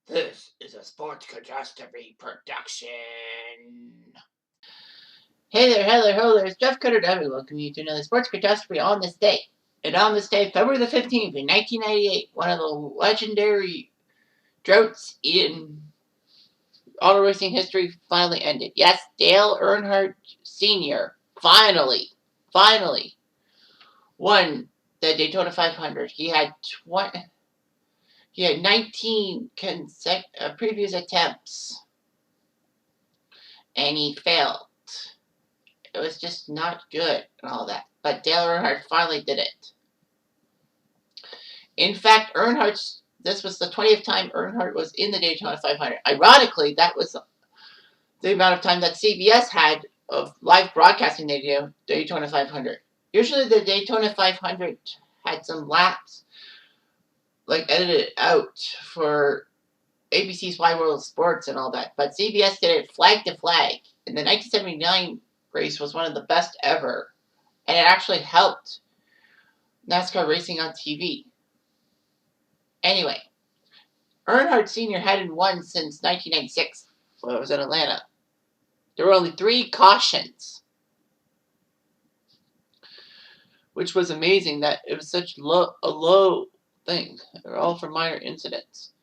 This is a Sports Catastrophe production. Hey there, hello, it's Jeff Cutter W. Welcome you to another Sports Catastrophe on this day. And on this day, February the 15th in 1998, one of the legendary droughts in auto racing history finally ended. Yes, Dale Earnhardt Sr. finally won the Daytona 500. He had 19 previous attempts, and he failed. It was just not good and all that. But Dale Earnhardt finally did it. In fact, this was the 20th time Earnhardt was in the Daytona 500. Ironically, that was the amount of time that CBS had of live broadcasting the Daytona 500. Usually the Daytona 500 had some laps edited out for ABC's Wide World of Sports and all that. But CBS did it flag to flag. And the 1979 race was one of the best ever. And it actually helped NASCAR racing on TV. Anyway, Earnhardt Sr. hadn't won since 1996 when it was in Atlanta. There were only 3 cautions, which was amazing that it was such a low thing. They were all for minor incidents.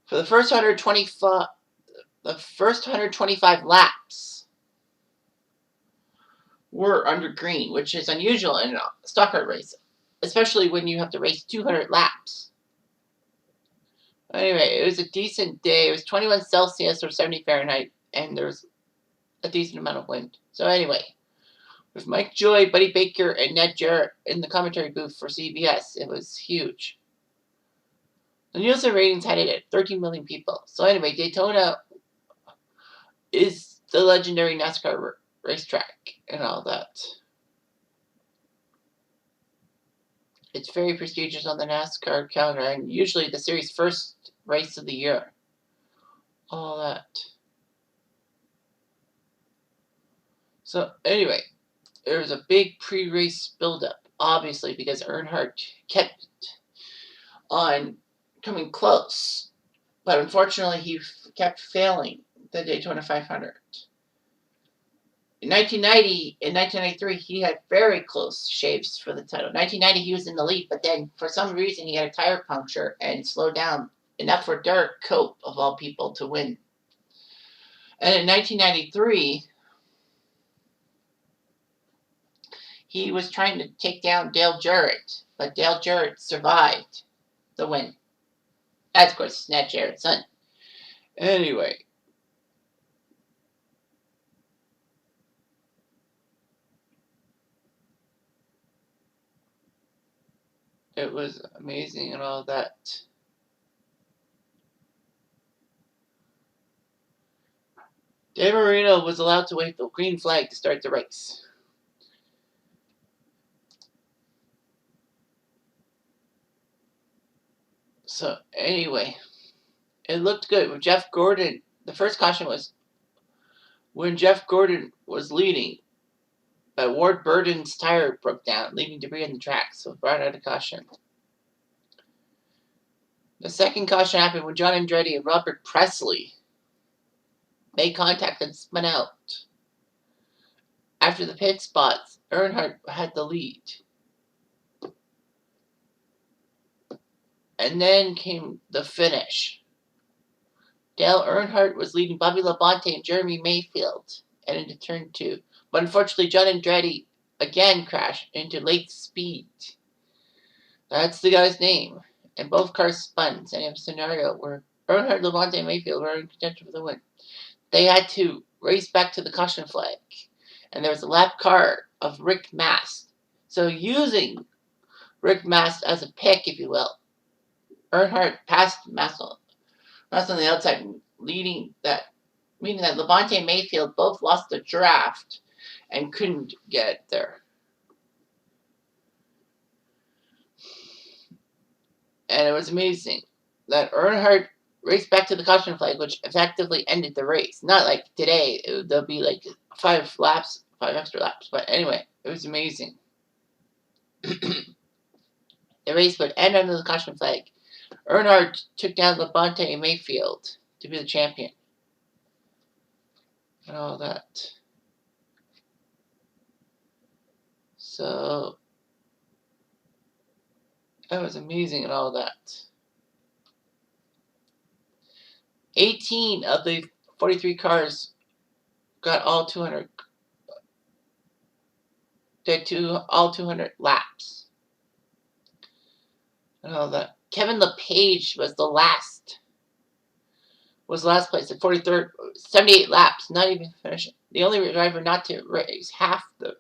For the first 125 laps were under green, which is unusual in a stock car race, especially when you have to race 200 laps. Anyway, it was a decent day. It was 21 Celsius or 70 Fahrenheit, and there was a decent amount of wind. So anyway, with Mike Joy, Buddy Baker, and Ned Jarrett in the commentary booth for CBS, it was huge. The Nielsen ratings had it at 13 million people. So anyway, Daytona is the legendary NASCAR racetrack and all that. It's very prestigious on the NASCAR calendar, and usually the series' first race of the year. All that. So anyway, there was a big pre-race buildup, obviously, because Earnhardt kept on coming close. But unfortunately, he kept failing the Daytona 500. In 1990 and 1993, he had very close shaves for the title. 1990, he was in the lead, but then for some reason, he had a tire puncture and slowed down enough for Derek Cope, of all people, to win. And in 1993, he was trying to take down Dale Jarrett, but Dale Jarrett survived the win. That's, of course, Ned Jarrett's son. Anyway. It was amazing and all that. Dan Marino was allowed to wave the green flag to start the race. So, anyway, it looked good. With Jeff Gordon, the first caution was when Jeff Gordon was leading, but Ward Burton's tire broke down, leaving debris on the track, so it brought out a caution. The second caution happened when John Andretti and Robert Presley made contact and spun out. After the pit spots, Earnhardt had the lead. And then came the finish. Dale Earnhardt was leading Bobby Labonte and Jeremy Mayfield and into turn 2. But unfortunately, John Andretti again crashed into Lake Speed. That's the guy's name. And both cars spun, setting up a scenario where Earnhardt, Labonte, and Mayfield were in contention for the win. They had to race back to the caution flag. And there was a lap car of Rick Mast. So using Rick Mast as a pick, if you will, Earnhardt passed Mast on the outside, meaning that Labonte and Mayfield both lost the draft and couldn't get there. And it was amazing that Earnhardt raced back to the caution flag, which effectively ended the race. Not like today, there'll be like 5 extra laps. But anyway, it was amazing. The race would end under the caution flag. Earnhardt took down Labonte and Mayfield to be the champion. And all that. So that was amazing and all that. 18 of the 43 cars got all 200. Did all 200 laps. And all that. Kevin LePage was the last. Was last place at 43rd, 78 laps, not even finishing. The only driver not to race half the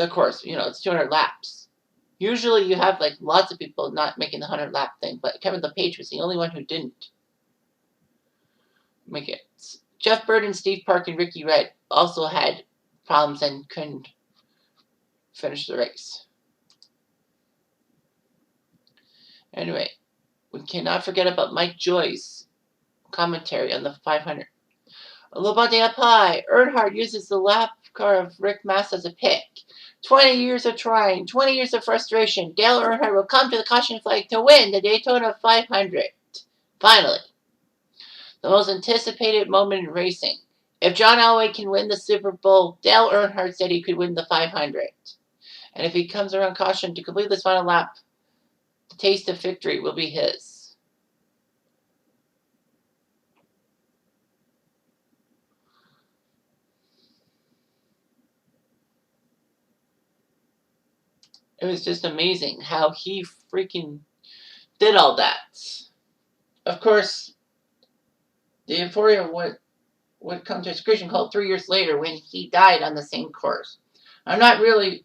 course. You know, it's 200 laps. Usually you have like lots of people not making the 100 lap thing, but Kevin LePage was the only one who didn't make it. Jeff Burton, Steve Park, and Ricky Red also had problems and couldn't finish the race. Anyway, we cannot forget about Mike Joy's commentary on the 500. Labonte up high. Earnhardt uses the lap car of Rick Mast as a pick. 20 years of trying, 20 years of frustration. Dale Earnhardt will come to the caution flag to win the Daytona 500. Finally, the most anticipated moment in racing. If John Elway can win the Super Bowl, Dale Earnhardt said he could win the 500. And if he comes around caution to complete this final lap, the taste of victory will be his. It was just amazing how he freaking did all that. Of course, the euphoria would come to a screeching halt 3 years later when he died on the same course. I'm not really.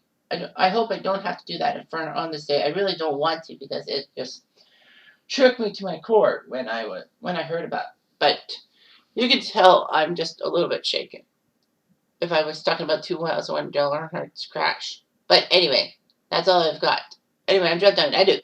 I hope I don't have to do that on this day. I really don't want to because it just shook me to my core when I heard about it. But you can tell I'm just a little bit shaken. If I was talking about 2 miles on Dale Earnhardt's crash. But anyway, that's all I've got. Anyway, I'm Jeff Diamond. I do.